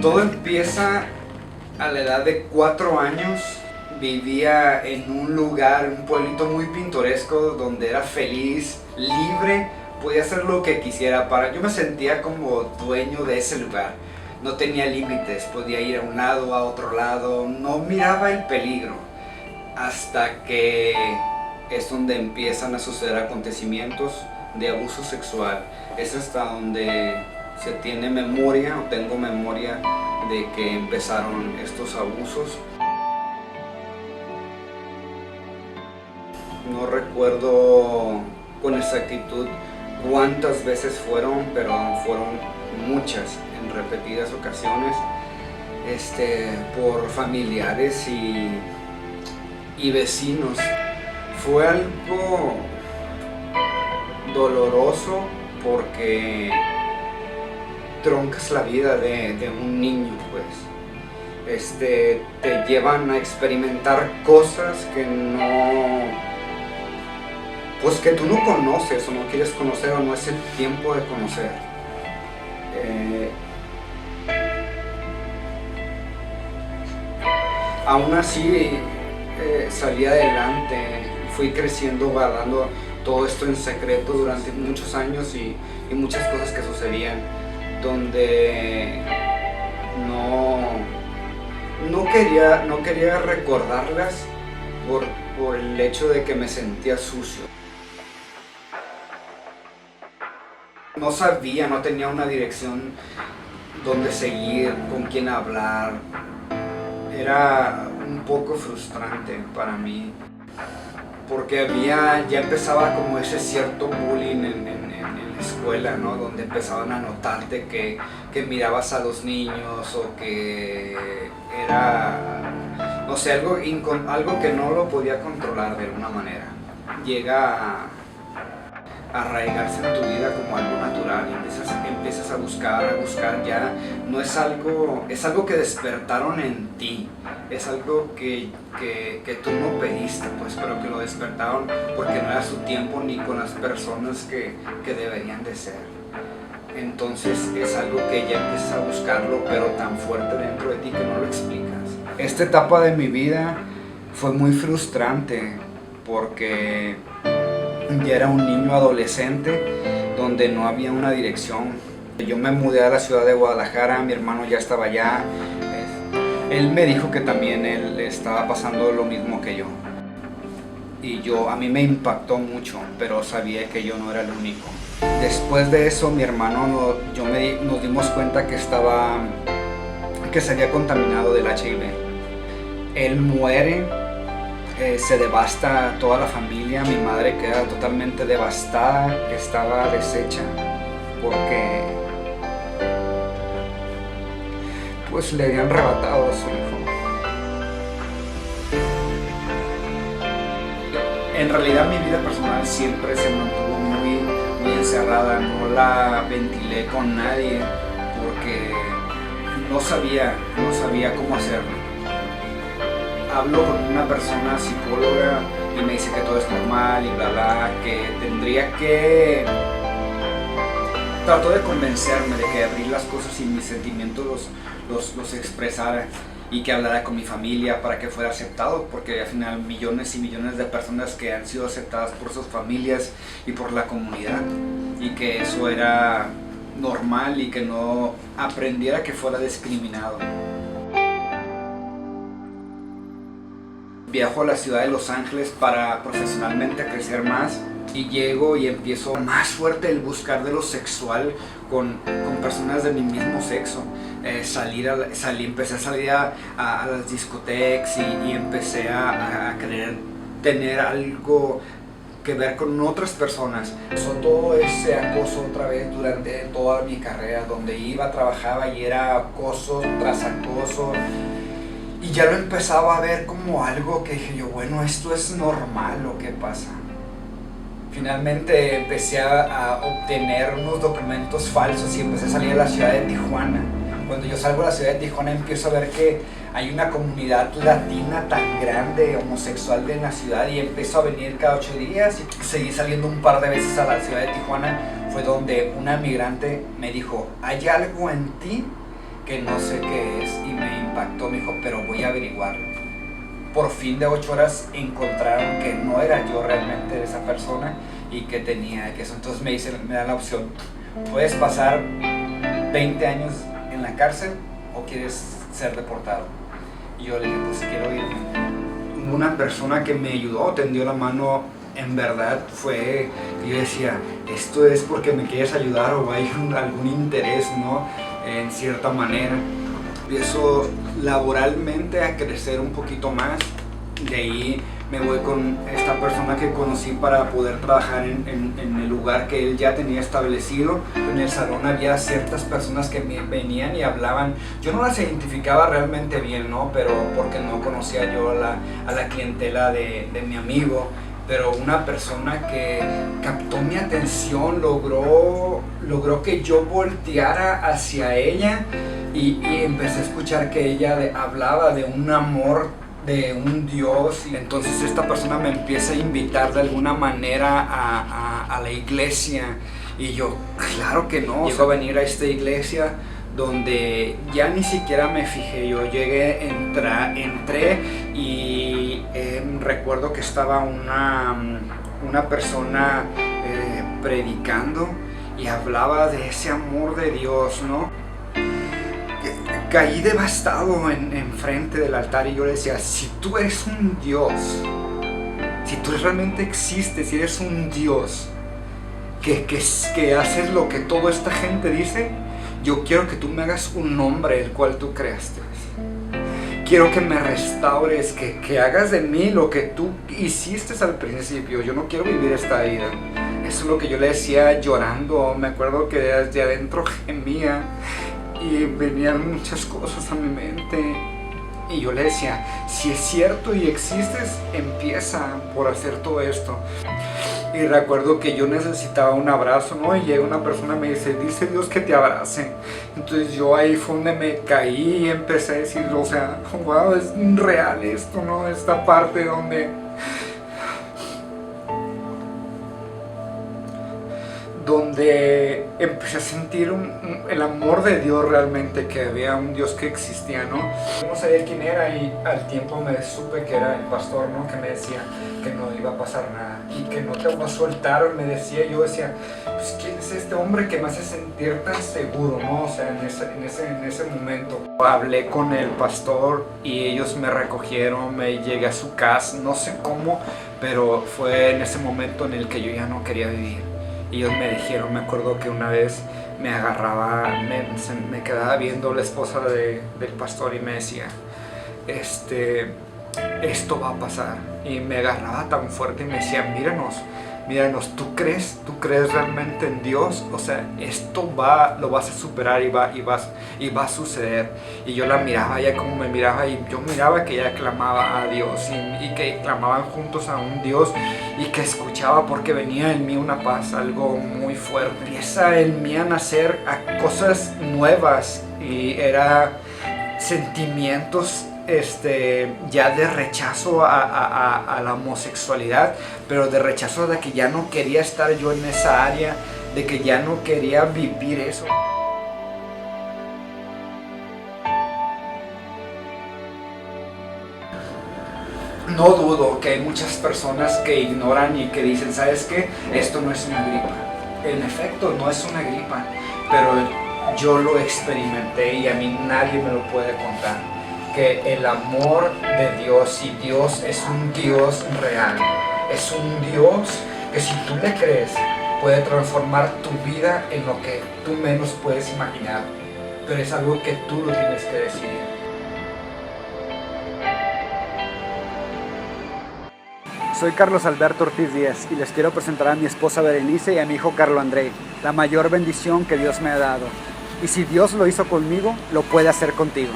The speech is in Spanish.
Todo empieza a la edad de 4 años. Vivía en un lugar, un pueblito muy pintoresco donde era feliz, libre, podía hacer lo que quisiera. Yo me sentía como dueño de ese lugar. No tenía límites, podía ir a un lado, a otro lado, no miraba el peligro. Hasta que es donde empiezan a suceder acontecimientos de abuso sexual. Es hasta donde se tiene memoria, o tengo memoria, de que empezaron estos abusos. No recuerdo con exactitud cuántas veces fueron, pero fueron muchas, en repetidas ocasiones, por familiares y vecinos. Fue algo doloroso porque troncas la vida de un niño, pues. Te llevan a experimentar cosas que que tú no conoces o no quieres conocer, o no es el tiempo de conocer. Aún así salí adelante, fui creciendo, guardando todo esto en secreto durante muchos años y muchas cosas que sucedían donde no quería recordarlas por el hecho de que me sentía sucio. No sabía, no tenía una dirección donde seguir, con quién hablar. Era un poco frustrante para mí, porque ya empezaba como ese cierto bullying en la escuela, ¿no? Donde empezaban a notarte que mirabas a los niños, o que era, no sé, algo que no lo podía controlar de alguna manera. Llega a arraigarse en tu vida como algo natural, y empiezas a buscar, ya no es algo, es algo que despertaron en ti, es algo que tú no pediste, pues, pero que lo despertaron porque no era su tiempo ni con las personas que deberían de ser. Entonces es algo que ya empiezas a buscarlo, pero tan fuerte dentro de ti que no lo explicas. Esta etapa de mi vida fue muy frustrante porque ya era un niño adolescente donde no había una dirección. Yo me mudé a la ciudad de Guadalajara, mi hermano ya estaba allá. Él me dijo que también él estaba pasando lo mismo que yo. Y a mí me impactó mucho, pero sabía que yo no era el único. Después de eso, mi hermano nos dimos cuenta que se había contaminado del HIV. Él muere. Se devasta toda la familia, mi madre queda totalmente devastada, estaba deshecha porque pues le habían arrebatado a su hijo. En realidad mi vida personal siempre se mantuvo muy encerrada, no la ventilé con nadie porque no sabía cómo hacerlo. Hablo con una persona psicóloga y me dice que todo es normal y bla bla, que tendría que... Trató de convencerme de que abrir las cosas y mis sentimientos los expresara, y que hablara con mi familia para que fuera aceptado, porque al final millones y millones de personas que han sido aceptadas por sus familias y por la comunidad, y que eso era normal y que no aprendiera que fuera discriminado. Viajo a la ciudad de Los Ángeles para profesionalmente crecer más, y llego y empiezo más fuerte el buscar de lo sexual con personas de mi mismo sexo. Empecé a salir a las discotecas y empecé a querer tener algo que ver con otras personas. Todo ese acoso otra vez durante toda mi carrera, donde iba, trabajaba y era acoso tras acoso. Y ya lo empezaba a ver como algo que dije yo, bueno, esto es normal, ¿o qué pasa? Finalmente empecé a obtener unos documentos falsos y empecé a salir a la ciudad de Tijuana. Cuando yo salgo a la ciudad de Tijuana empiezo a ver que hay una comunidad latina tan grande, homosexual en la ciudad, y empiezo a venir cada 8 días y seguí saliendo un par de veces a la ciudad de Tijuana. Fue donde una migrante me dijo, hay algo en ti que no sé qué es, y me impactó. Me dijo, pero voy a averiguarlo. Por fin de 8 horas encontraron que no era yo realmente esa persona y que tenía que eso. Entonces me dan la opción, puedes pasar 20 años en la cárcel o quieres ser deportado. Y yo le dije, pues quiero irme. Una persona que me ayudó, tendió la mano, en verdad fue, yo decía, esto es porque me quieres ayudar o hay algún interés, ¿no? En cierta manera. Empiezo laboralmente a crecer un poquito más. De ahí me voy con esta persona que conocí para poder trabajar en el lugar que él ya tenía establecido. En el salón había ciertas personas que venían y hablaban. Yo no las identificaba realmente bien, ¿no? Pero porque no conocía yo a la clientela de mi amigo. Pero una persona que captó mi atención, logró que yo volteara hacia ella y empecé a escuchar que ella hablaba de un amor, de un Dios. Y entonces esta persona me empieza a invitar de alguna manera a la iglesia y yo, claro que no. Llego a venir a esta iglesia donde ya ni siquiera me fijé, yo llegué, entré y recuerdo que estaba una persona predicando y hablaba de ese amor de Dios, ¿no? Caí devastado enfrente del altar y yo le decía, si tú eres un Dios, si tú realmente existes, si eres un Dios que haces lo que toda esta gente dice, yo quiero que tú me hagas un nombre el cual tú creaste. Quiero que me restaures, que hagas de mí lo que tú hiciste al principio. Yo no quiero vivir esta vida. Eso es lo que yo le decía llorando. Me acuerdo que desde adentro gemía y venían muchas cosas a mi mente. Y yo le decía, si es cierto y existes, empieza por hacer todo esto. Y recuerdo que yo necesitaba un abrazo, ¿no? Y llega una persona y me dice Dios que te abrace. Entonces yo ahí fue donde me caí y empecé a decir, o sea, wow, es real esto, ¿no? Esta parte donde empecé a sentir el amor de Dios realmente, que había un Dios que existía, ¿no? No sabía quién era y al tiempo me supe que era el pastor, ¿no? Que me decía que no iba a pasar nada y que no te voy a soltar, me decía. Yo decía, pues ¿quién es este hombre que me hace sentir tan seguro, ¿no? O sea, en ese momento hablé con el pastor y ellos me recogieron, me llegué a su casa, no sé cómo, pero fue en ese momento en el que yo ya no quería vivir. Y ellos me dijeron, me acuerdo que una vez me agarraba, me quedaba viendo la esposa del pastor y me decía, esto va a pasar. Y me agarraba tan fuerte y me decía, míranos, ¿tú crees realmente en Dios? O sea, esto lo vas a superar y va a suceder. Y yo la miraba, ella como me miraba, y yo miraba que ella clamaba a Dios y que clamaban juntos a un Dios y que escuchaba, porque venía en mí una paz, algo muy fuerte. Empieza en mí a nacer a cosas nuevas y era sentimientos ya de rechazo a la homosexualidad, pero de rechazo de que ya no quería estar yo en esa área, de que ya no quería vivir eso. No dudo que hay muchas personas que ignoran y que dicen, ¿sabes qué? Esto no es una gripa. En efecto, no es una gripa, pero yo lo experimenté y a mí nadie me lo puede contar. Que el amor de Dios, y Dios es un Dios real, es un Dios que si tú le crees puede transformar tu vida en lo que tú menos puedes imaginar, pero es algo que tú lo tienes que decidir. Soy Carlos Alberto Ortiz Díaz y les quiero presentar a mi esposa Berenice y a mi hijo Carlo Andrei, la mayor bendición que Dios me ha dado. Y si Dios lo hizo conmigo, lo puede hacer contigo.